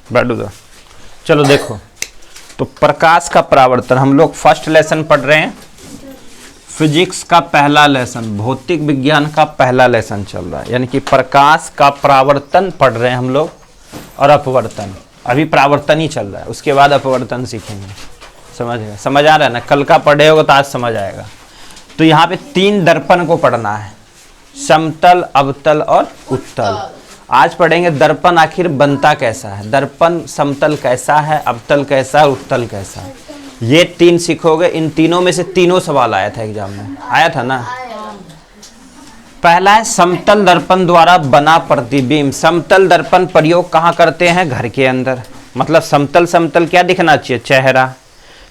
बैठ दो। चलो देखो, तो प्रकाश का परावर्तन हम लोग फर्स्ट लेसन पढ़ रहे हैं, फिजिक्स का पहला लेसन, भौतिक विज्ञान का पहला लेसन चल रहा है, यानी कि प्रकाश का परावर्तन पढ़ रहे हैं हम लोग और अपवर्तन। अभी परावर्तन ही चल रहा है, उसके बाद अपवर्तन सीखेंगे। समझ आ रहा है ना? कल का पढ़े होगा तो आज समझ आएगा। तो यहाँ पे 3 दर्पण को पढ़ना है, समतल, अवतल और उत्तल। आज पढ़ेंगे दर्पण आखिर बनता कैसा है, दर्पण समतल कैसा है, अवतल कैसा है, उत्तल कैसा है। ये 3 सीखोगे। इन तीनों में से तीनों सवाल आया था एग्जाम में, आया था ना? पहला है समतल दर्पण द्वारा बना प्रतिबिंब। समतल दर्पण प्रयोग कहाँ करते हैं? घर के अंदर। मतलब समतल समतल क्या दिखना चाहिए? चेहरा,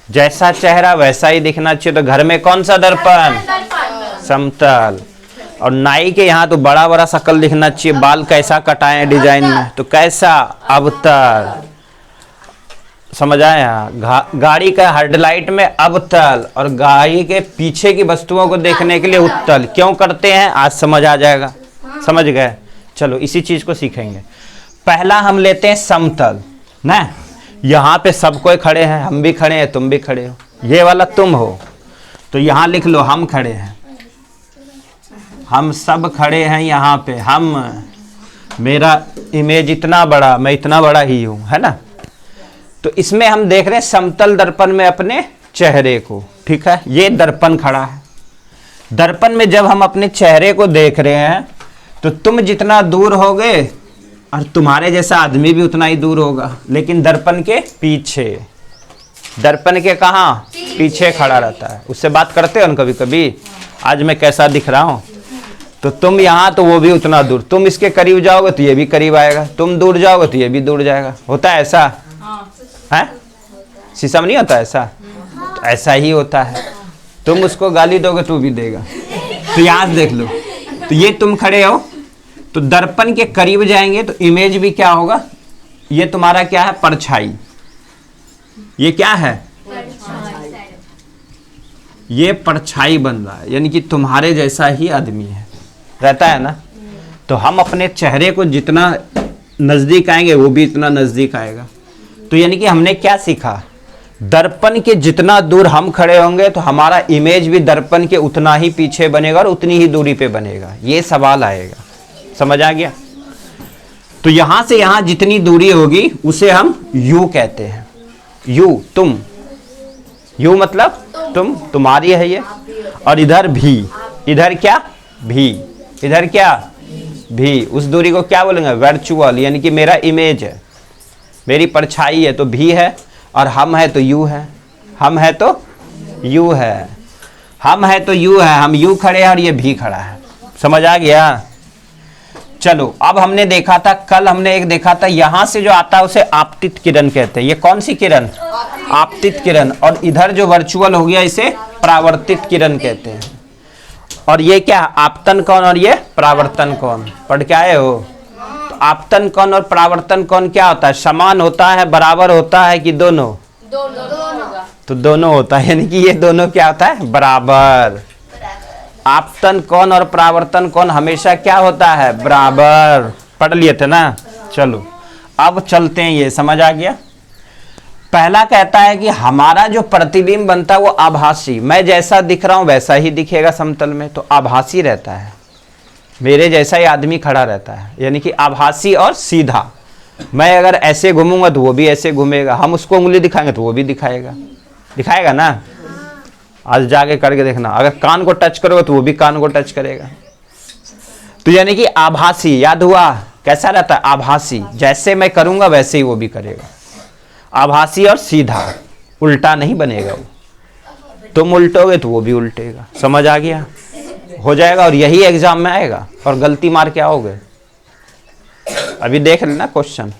जैसा चेहरा वैसा ही दिखना चाहिए। तो घर में कौन सा दर्पण? समतल। और नाई के यहाँ तो बड़ा बड़ा शकल दिखना चाहिए, बाल कैसा कटाए डिजाइन में, तो कैसा? अवतल। समझ आया? गाड़ी का हेडलाइट में अवतल, और गाड़ी के पीछे की वस्तुओं को देखने के लिए उत्तल। क्यों करते हैं आज समझ आ जाएगा। समझ गए? चलो इसी चीज को सीखेंगे। पहला हम लेते हैं समतल ना। यहाँ पे सब कोई खड़े हैं, हम भी खड़े हैं, तुम भी खड़े हो, ये वाला तुम हो, तो यहाँ लिख लो हम खड़े हैं, हम सब खड़े हैं यहाँ पे। हम, मेरा इमेज इतना बड़ा, मैं इतना बड़ा ही हूँ, है ना? तो इसमें हम देख रहे हैं समतल दर्पण में अपने चेहरे को। ठीक है, ये दर्पण खड़ा है। दर्पण में जब हम अपने चेहरे को देख रहे हैं तो तुम जितना दूर होगे और तुम्हारे जैसा आदमी भी उतना ही दूर होगा, लेकिन दर्पण के पीछे। दर्पण के कहाँ? पीछे खड़ा रहता है। उससे बात करते हो ना कभी कभी, आज मैं कैसा दिख रहा हूँ, तो तुम यहाँ तो वो भी उतना दूर। तुम इसके करीब जाओगे तो ये भी करीब आएगा, तुम दूर जाओगे तो ये भी दूर जाएगा। होता है ऐसा? है? शीशा में नहीं होता ऐसा? तो ऐसा ही होता है। तुम उसको गाली दोगे तो भी देगा। तो यहाँ देख लो, तो ये तुम खड़े हो, तो दर्पण के करीब जाएंगे तो इमेज भी क्या होगा? ये तुम्हारा क्या है? परछाई। ये क्या है? ये परछाई बन रहा है, यानी कि तुम्हारे जैसा ही आदमी है, रहता है ना? तो हम अपने चेहरे को जितना नजदीक आएंगे वो भी इतना नजदीक आएगा। तो यानी कि हमने क्या सीखा? दर्पण के जितना दूर हम खड़े होंगे तो हमारा इमेज भी दर्पण के उतना ही पीछे बनेगा और उतनी ही दूरी पे बनेगा। ये सवाल आएगा। समझ आ गया? तो यहां से यहां जितनी दूरी होगी उसे हम यू कहते हैं। यू, तुम। यू मतलब तुम, तुम्हारी है ये। और इधर भी, इधर क्या? भी। इधर क्या? भी। उस दूरी को क्या बोलेंगे? वर्चुअल, यानी कि मेरा इमेज है, मेरी परछाई है, तो भी है। और हम है तो यू है, हम है तो यू है, हम है तो यू है। हम यू खड़े हैं और ये भी खड़ा है। समझ आ गया? चलो अब हमने देखा था, कल हमने एक देखा था, यहां से जो आता है उसे आपतित किरण कहते हैं। ये कौन सी किरण? आपतित किरण। और इधर जो वर्चुअल हो गया इसे परावर्तित किरण कहते हैं। और ये क्या? आपतन कौन और ये परावर्तन कौन? पढ़ के आए हो? तो आपतन कौन और परावर्तन कौन क्या होता है? समान होता है, बराबर होता है कि दोनों? दोनों। तो दोनों होता है, यानी कि ये दोनों क्या होता है? बराबर। आपतन कौन और परावर्तन कौन हमेशा क्या होता है? बराबर। पढ़ लिए थे ना? चलो अब चलते हैं, ये समझ आ गया? पहला कहता है कि हमारा जो प्रतिबिंब बनता है वो आभासी, मैं जैसा दिख रहा हूं वैसा ही दिखेगा समतल में, तो आभासी रहता है, मेरे जैसा ही आदमी खड़ा रहता है, यानी कि आभासी और सीधा। मैं अगर ऐसे घूमूंगा तो वो भी ऐसे घूमेगा, हम उसको उंगली दिखाएंगे तो वो भी दिखाएगा, दिखाएगा ना? आज जाके करके देखना, अगर कान को टच करोगे तो वो भी कान को टच करेगा। तो यानी कि आभासी, याद हुआ? कैसा रहता है? आभासी, जैसे मैं करूंगा वैसे ही वो भी करेगा। आभासी और सीधा, उल्टा नहीं बनेगा वो। तुम उल्टोगे तो वो भी उल्टेगा। समझ आ गया? हो जाएगा, और यही एग्जाम में आएगा। और गलती मार के आओगे, अभी देख लेना क्वेश्चन,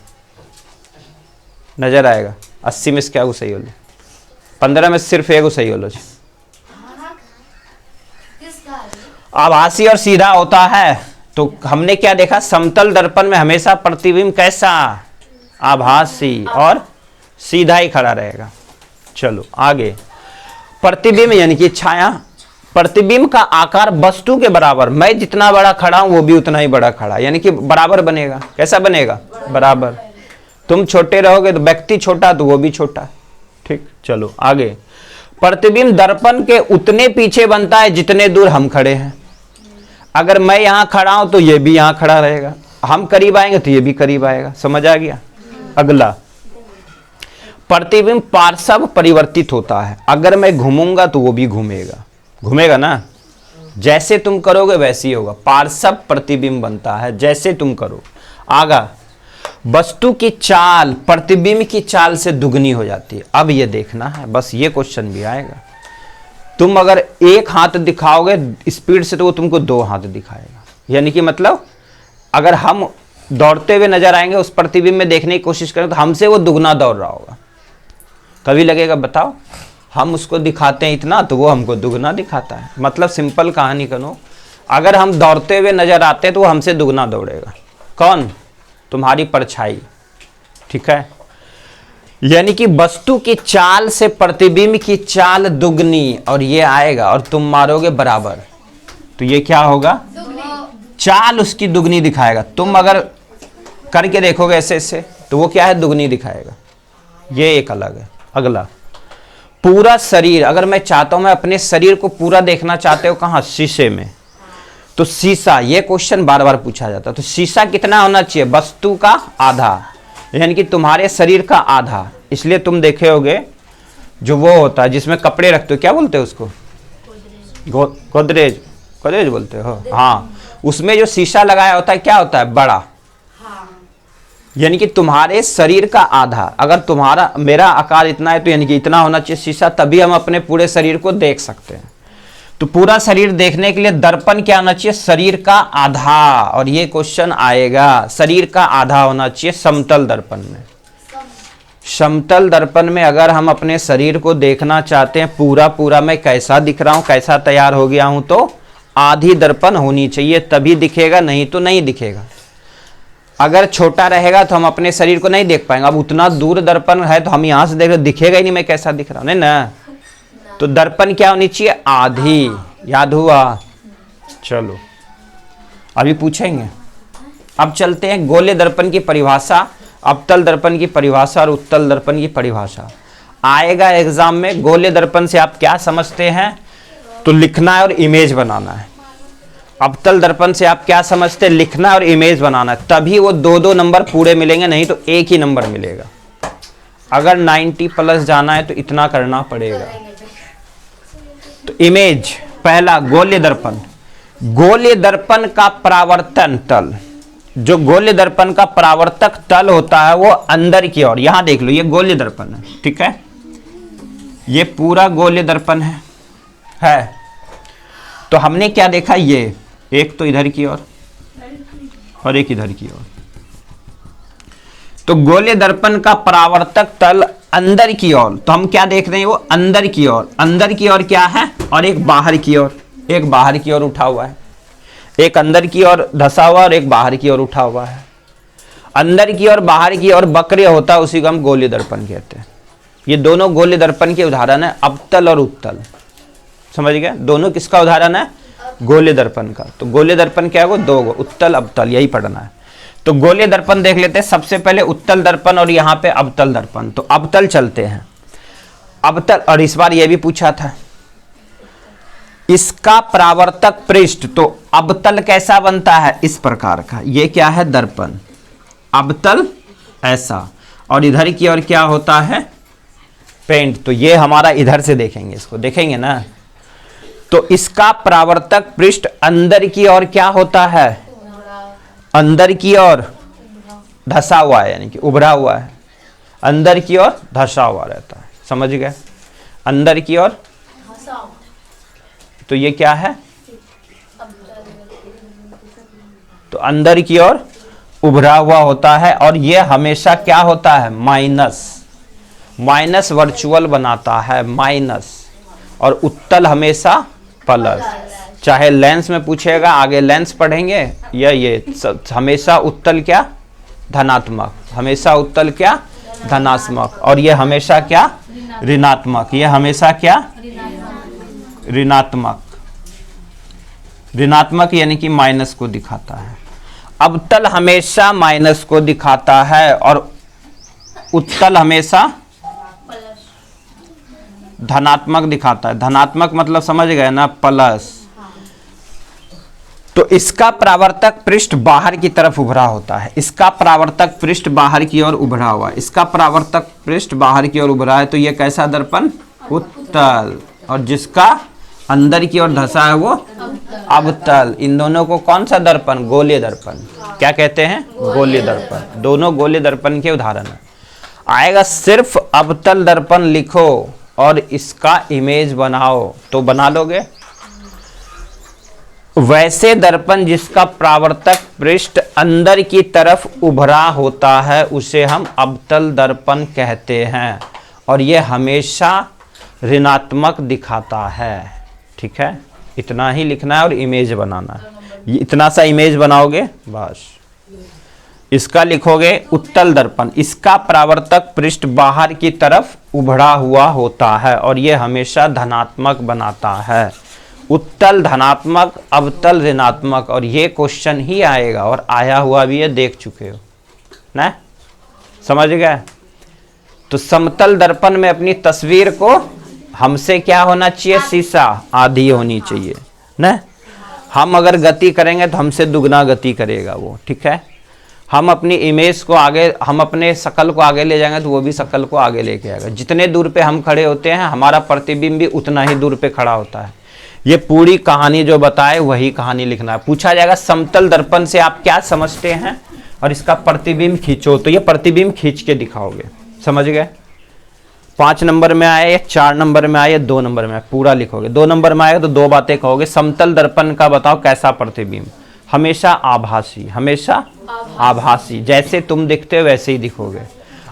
नजर आएगा। 80 में से क्या सही हो लो, 15 में सिर्फ एक सही हो लो। आभासी और सीधा होता है, तो हमने क्या देखा? समतल दर्पण में हमेशा प्रतिबिंब कैसा? आभासी और सीधा ही खड़ा रहेगा। चलो आगे, प्रतिबिंब यानी कि छाया। प्रतिबिंब का आकार वस्तु के बराबर, मैं जितना बड़ा खड़ा हूं वो भी उतना ही बड़ा खड़ा, यानी कि बराबर बनेगा। कैसा बनेगा? बराबर। तुम छोटे रहोगे तो व्यक्ति छोटा तो वो भी छोटा है। ठीक, चलो आगे। प्रतिबिंब दर्पण के उतने पीछे बनता है जितने दूर हम खड़े हैं। अगर मैं यहां खड़ा हूं तो ये भी यहां खड़ा रहेगा, हम करीब आएंगे तो ये भी करीब आएगा। समझ आ गया? अगला, प्रतिबिंब पार्श्व परिवर्तित होता है। अगर मैं घूमूंगा तो वो भी घूमेगा, घूमेगा ना, जैसे तुम करोगे वैसे ही होगा। पार्श्व प्रतिबिंब बनता है जैसे तुम करो। आगा, वस्तु की चाल प्रतिबिंब की चाल से दुगनी हो जाती है। अब ये देखना है, बस ये क्वेश्चन भी आएगा। तुम अगर एक हाथ दिखाओगे स्पीड से तो वो तुमको 2 हाथ दिखाएगा। यानी कि मतलब अगर हम दौड़ते हुए नजर आएंगे उस प्रतिबिंब में देखने की कोशिश करें तो हमसे वो दुगना दौड़ रहा होगा। कभी लगेगा बताओ, हम उसको दिखाते हैं इतना तो वो हमको दुगना दिखाता है। मतलब सिंपल कहानी करो, अगर हम दौड़ते हुए नजर आते हैं तो वो हमसे दुगना दौड़ेगा। कौन? तुम्हारी परछाई। ठीक है, यानी कि वस्तु की चाल से प्रतिबिंब की चाल दुगनी, और ये आएगा और तुम मारोगे बराबर तो ये क्या होगा? चाल उसकी दुगनी दिखाएगा। तुम अगर करके देखोगे ऐसे ऐसे तो वो क्या है? दुगनी दिखाएगा। ये एक अलग है। अगला, पूरा शरीर। अगर मैं चाहता हूं, मैं अपने शरीर को पूरा देखना चाहते हो, कहां? शीशे में। तो शीशा, ये क्वेश्चन बार बार पूछा जाता है। तो शीशा कितना होना चाहिए? वस्तु का आधा, यानी कि तुम्हारे शरीर का आधा। इसलिए तुम देखे होगे जो वो होता है जिसमें कपड़े रखते हो, क्या बोलते हो उसको? गोदरेज। गोदरेज बोलते हो? हाँ, उसमें जो शीशा लगाया होता है क्या होता है? बड़ा। यानी कि तुम्हारे शरीर का आधा। अगर तुम्हारा मेरा आकार इतना है तो यानी कि इतना होना चाहिए शीशा, तभी हम अपने पूरे शरीर को देख सकते हैं। तो पूरा शरीर देखने के लिए दर्पण क्या होना चाहिए? शरीर का आधा। और ये क्वेश्चन आएगा, शरीर का आधा होना चाहिए समतल दर्पण में। समतल दर्पण में अगर हम अपने शरीर को देखना चाहते हैं पूरा पूरा, मैं कैसा दिख रहा हूं, कैसा तैयार हो गया हूं, तो आधी दर्पण होनी चाहिए, तभी दिखेगा, नहीं तो नहीं दिखेगा। अगर छोटा रहेगा तो हम अपने शरीर को नहीं देख पाएंगे। अब उतना दूर दर्पण है तो हम यहां से देख रहे, दिखेगा ही नहीं मैं कैसा दिख रहा हूं, नहीं ना। तो दर्पण क्या होनी चाहिए? आधी। याद हुआ? चलो अभी पूछेंगे। अब चलते हैं गोले दर्पण की परिभाषा, अवतल दर्पण की परिभाषा और उत्तल दर्पण की परिभाषा। आएगा एग्जाम में। गोले दर्पण से आप क्या समझते हैं तो लिखना है और इमेज बनाना है। अवतल दर्पण से आप क्या समझते हैं? लिखना है और इमेज बनाना है। तभी वो 2-2 नंबर पूरे मिलेंगे, नहीं तो एक ही नंबर मिलेगा। अगर 90+ जाना है तो इतना करना पड़ेगा। तो इमेज, पहला गोले दर्पण। गोले दर्पण का परावर्तन तल, जो गोले दर्पण का परावर्तक तल होता है वो अंदर की ओर, यहां देख लो ये गोले दर्पण है, ठीक है, ये पूरा गोले दर्पण है। तो हमने क्या देखा? ये एक तो इधर की ओर और एक इधर की ओर। तो गोले दर्पण का परावर्तक तल अंदर की ओर, तो हम क्या देख रहे हैं? वो अंदर की ओर। अंदर की ओर क्या है? और एक बाहर की ओर, एक बाहर की ओर उठा हुआ है। एक अंदर की ओर धसा हुआ और एक बाहर की ओर उठा हुआ है। अंदर की ओर बाहर की ओर वक्र होता है, उसी को हम गोले दर्पण कहते हैं। ये दोनों गोले दर्पण के उदाहरण है, अवतल और उत्तल। समझ गए? दोनों किसका उदाहरण है? गोले दर्पण का। तो गोले दर्पण क्या है? वो 2 उत्तल अवतल, यही पढ़ना है। तो गोले दर्पण देख लेते हैं। सबसे पहले उत्तल दर्पण और यहाँ पे अवतल दर्पण। तो अवतल चलते हैं। अवतल, और इस बार ये भी पूछा था, इसका परावर्तक पृष्ठ। तो अवतल कैसा बनता है? इस प्रकार का। ये क्या है? दर्पण। अवतल ऐसा, और इधर की ओर क्या होता है? पेंट। तो ये हमारा इधर से देखेंगे, इसको देखेंगे ना। तो इसका परावर्तक पृष्ठ अंदर की ओर क्या होता है? अंदर की ओर धसा हुआ है, यानी कि उभरा हुआ है। अंदर की ओर धसा हुआ रहता है। समझ गए? अंदर की ओर। तो ये क्या है? तो अंदर की ओर उभरा हुआ होता है, और ये हमेशा क्या होता है? माइनस। माइनस वर्चुअल बनाता है, माइनस। और उत्तल हमेशा प्लस। चाहे लेंस में पूछेगा, आगे लेंस पढ़ेंगे, या ये हमेशा उत्तल क्या? धनात्मक। हमेशा उत्तल क्या? धनात्मक। और ये हमेशा क्या? ऋणात्मक। ये हमेशा क्या? ऋणात्मक। ऋणात्मक यानी कि माइनस को दिखाता है। अवतल हमेशा माइनस को दिखाता है, और उत्तल हमेशा धनात्मक दिखाता है। धनात्मक मतलब समझ गए ना, प्लस। तो इसका परावर्तक पृष्ठ बाहर की तरफ उभरा होता है, इसका परावर्तक पृष्ठ बाहर की ओर उभरा हुआ, इसका परावर्तक पृष्ठ बाहर की ओर उभरा है, तो ये कैसा दर्पण? उत्तल। और जिसका अंदर की ओर धसा है वो अवतल। इन दोनों को कौन सा दर्पण? गोलीय दर्पण। क्या कहते हैं? गोलीय दर्पण। दोनों गोलीय दर्पण के उदाहरण है। आएगा सिर्फ अवतल दर्पण लिखो और इसका इमेज बनाओ तो बना लोगे। वैसे दर्पण जिसका परावर्तक पृष्ठ अंदर की तरफ उभरा होता है उसे हम अवतल दर्पण कहते हैं, और यह हमेशा ऋणात्मक दिखाता है। ठीक है, इतना ही लिखना है और इमेज बनाना है। इतना सा इमेज बनाओगे बस। इसका लिखोगे उत्तल दर्पण, इसका परावर्तक पृष्ठ बाहर की तरफ उभरा हुआ होता है और यह हमेशा धनात्मक बनाता है। उत्तल धनात्मक, अवतल ऋणात्मक, और ये क्वेश्चन ही आएगा और आया हुआ भी ये देख चुके हो ना, समझ गए। तो समतल दर्पण में अपनी तस्वीर को हमसे क्या होना चाहिए? शीशा आधी होनी चाहिए ना। हम अगर गति करेंगे तो हमसे दुगना गति करेगा वो। ठीक है, हम अपनी इमेज को आगे, हम अपने शकल को आगे ले जाएंगे तो वो भी शकल को आगे लेके आएगा। जितने दूर पे हम खड़े होते हैं हमारा प्रतिबिंब भी उतना ही दूर पे खड़ा होता है। ये पूरी कहानी जो बताए वही कहानी लिखना है। पूछा जाएगा समतल दर्पण से आप क्या समझते हैं और इसका प्रतिबिंब खींचो, तो ये प्रतिबिंब खींच के दिखाओगे। समझ गए? 5 नंबर में आए या 4 नंबर में आए या 2 नंबर में आए, पूरा लिखोगे। 2 नंबर में आएगा तो 2 बातें कहोगे। समतल दर्पण का बताओ कैसा प्रतिबिंब? हमेशा आभासी, हमेशा आभासी, जैसे तुम दिखते हो वैसे ही दिखोगे।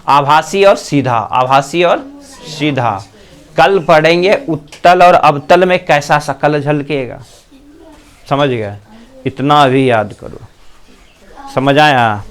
आभासी और सीधा, आभासी और सीधा। कल पढ़ेंगे उत्तल और अवतल में कैसा शकल झलकेगा। समझ गए? इतना अभी याद करो। समझ आया?